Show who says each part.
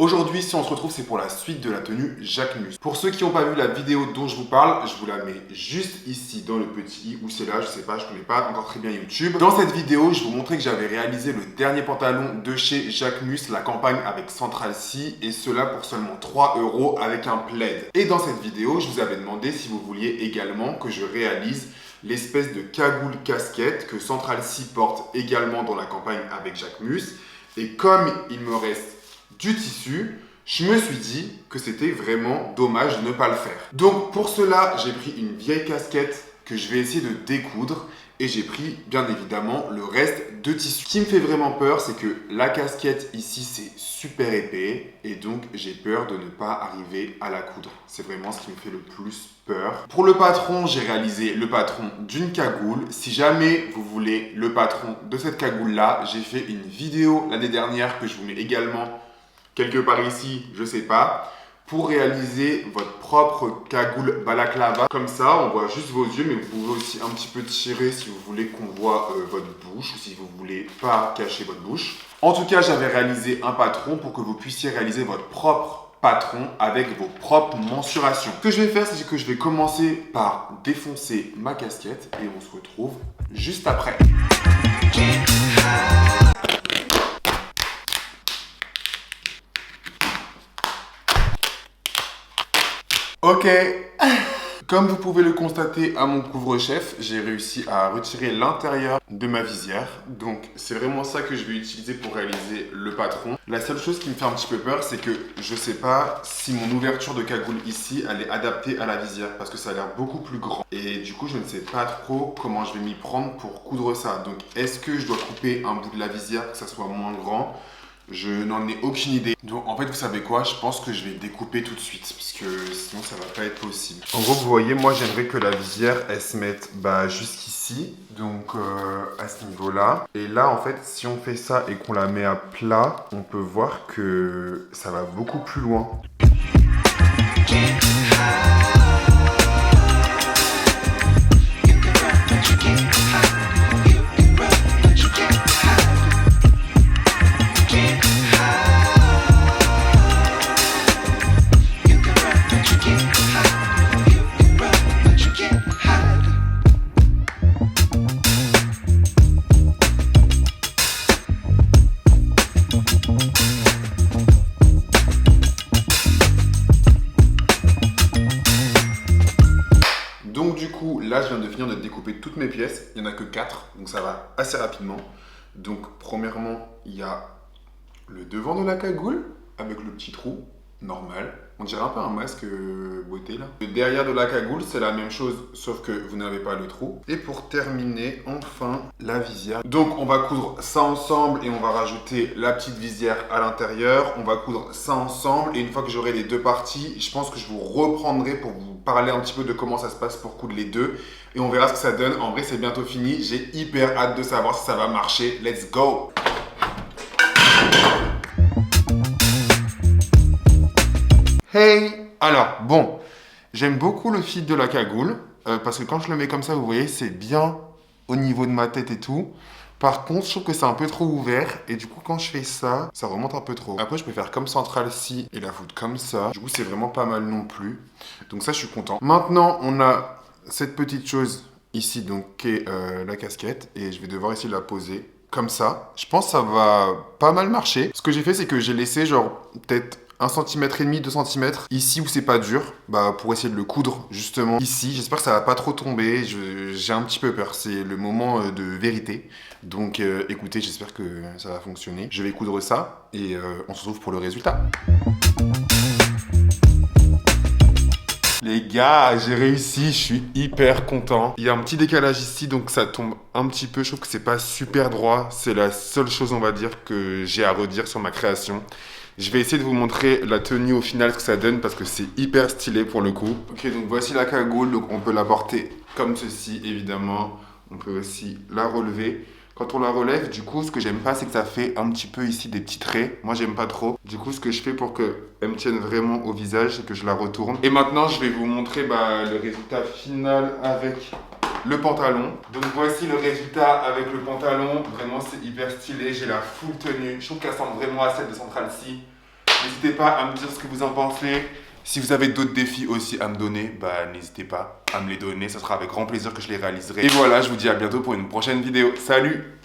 Speaker 1: Aujourd'hui, si on se retrouve, c'est pour la suite de la tenue Jacquemus. Pour ceux qui n'ont pas vu la vidéo dont je vous parle, je vous la mets juste ici dans le petit i ou c'est là, je sais pas, je connais pas encore très bien YouTube. Dans cette vidéo, je vous montrais que j'avais réalisé le dernier pantalon de chez Jacquemus, la campagne avec Central C, et cela pour seulement 3 € avec un plaid. Et dans cette vidéo, je vous avais demandé si vous vouliez également que je réalise l'espèce de cagoule casquette que Central C porte également dans la campagne avec Jacquemus. Et comme il me reste du tissu, je me suis dit que c'était vraiment dommage de ne pas le faire. Donc pour cela, j'ai pris une vieille casquette que je vais essayer de découdre et j'ai pris bien évidemment le reste de tissu. Ce qui me fait vraiment peur, c'est que la casquette ici c'est super épais et donc j'ai peur de ne pas arriver à la coudre. C'est vraiment ce qui me fait le plus peur. Pour le patron, j'ai réalisé le patron d'une cagoule. Si jamais vous voulez le patron de cette cagoule là, j'ai fait une vidéo l'année dernière que je vous mets également quelque part ici, je sais pas, pour réaliser votre propre cagoule balaclava. Comme ça, on voit juste vos yeux, mais vous pouvez aussi un petit peu tirer si vous voulez qu'on voit votre bouche ou si vous voulez pas cacher votre bouche. En tout cas, j'avais réalisé un patron pour que vous puissiez réaliser votre propre patron avec vos propres mensurations. Ce que je vais faire, c'est que je vais commencer par défoncer ma casquette et on se retrouve juste après. Ok, comme vous pouvez le constater à mon couvre-chef, j'ai réussi à retirer l'intérieur de ma visière. Donc c'est vraiment ça que je vais utiliser pour réaliser le patron. La seule chose qui me fait un petit peu peur, c'est que je sais pas si mon ouverture de cagoule ici, elle est adaptée à la visière parce que ça a l'air beaucoup plus grand. Et du coup, je ne sais pas trop comment je vais m'y prendre pour coudre ça. Donc est-ce que je dois couper un bout de la visière que ça soit moins grand ? Je n'en ai aucune idée. Donc en fait, vous savez quoi? Je pense que je vais découper tout de suite parce que sinon ça va pas être possible. En gros, vous voyez, moi j'aimerais que la visière elle se mette jusqu'ici, donc à ce niveau-là. Et là, en fait, si on fait ça et qu'on la met à plat, on peut voir que ça va beaucoup plus loin. Donc du coup, là, je viens de finir de découper toutes mes pièces. Il n'y en a que 4, donc ça va assez rapidement. Donc premièrement, il y a le devant de la cagoule avec le petit trou, normal. On dirait un peu un masque beauté là. Le derrière de la cagoule, c'est la même chose, sauf que vous n'avez pas le trou. Et pour terminer, enfin, la visière. Donc on va coudre ça ensemble et on va rajouter la petite visière à l'intérieur. On va coudre ça ensemble et une fois que j'aurai les deux parties, je pense que je vous reprendrai pour vous parler un petit peu de comment ça se passe pour coudre les deux. Et on verra ce que ça donne. En vrai, c'est bientôt fini. J'ai hyper hâte de savoir si ça va marcher. Let's go! Hey! Alors, bon, j'aime beaucoup le fil de la cagoule, parce que quand je le mets comme ça, vous voyez, c'est bien au niveau de ma tête et tout. Par contre, je trouve que c'est un peu trop ouvert, et du coup, quand je fais ça, ça remonte un peu trop. Après, je peux faire comme Central C et la foutre comme ça. Du coup, c'est vraiment pas mal non plus. Donc ça, je suis content. Maintenant, on a cette petite chose ici, donc, qui est la casquette, et je vais devoir essayer de la poser comme ça. Je pense que ça va pas mal marcher. Ce que j'ai fait, c'est que j'ai laissé genre peut-être 1,5 cm, 2 cm, ici où c'est pas dur, pour essayer de le coudre justement ici. J'espère que ça va pas trop tomber, j'ai un petit peu peur, c'est le moment de vérité. Donc écoutez, j'espère que ça va fonctionner. Je vais coudre ça et on se retrouve pour le résultat. Les gars, j'ai réussi, je suis hyper content. Il y a un petit décalage ici, donc ça tombe un petit peu. Je trouve que c'est pas super droit. C'est la seule chose, on va dire, que j'ai à redire sur ma création. Je vais essayer de vous montrer la tenue au final, ce que ça donne, parce que c'est hyper stylé pour le coup. Ok, donc voici la cagoule. Donc on peut la porter comme ceci, évidemment. On peut aussi la relever. Quand on la relève, du coup, ce que j'aime pas, c'est que ça fait un petit peu ici des petits traits. Moi, j'aime pas trop. Du coup, ce que je fais pour qu'elle me tienne vraiment au visage, c'est que je la retourne. Et maintenant, je vais vous montrer le résultat final avec le pantalon. Donc voici le résultat avec le pantalon. Vraiment, c'est hyper stylé. J'ai la full tenue. Je trouve qu'elle ressemble vraiment à celle de Central C. N'hésitez pas à me dire ce que vous en pensez. Si vous avez d'autres défis aussi à me donner, bah n'hésitez pas à me les donner. Ça sera avec grand plaisir que je les réaliserai. Et voilà, je vous dis à bientôt pour une prochaine vidéo. Salut!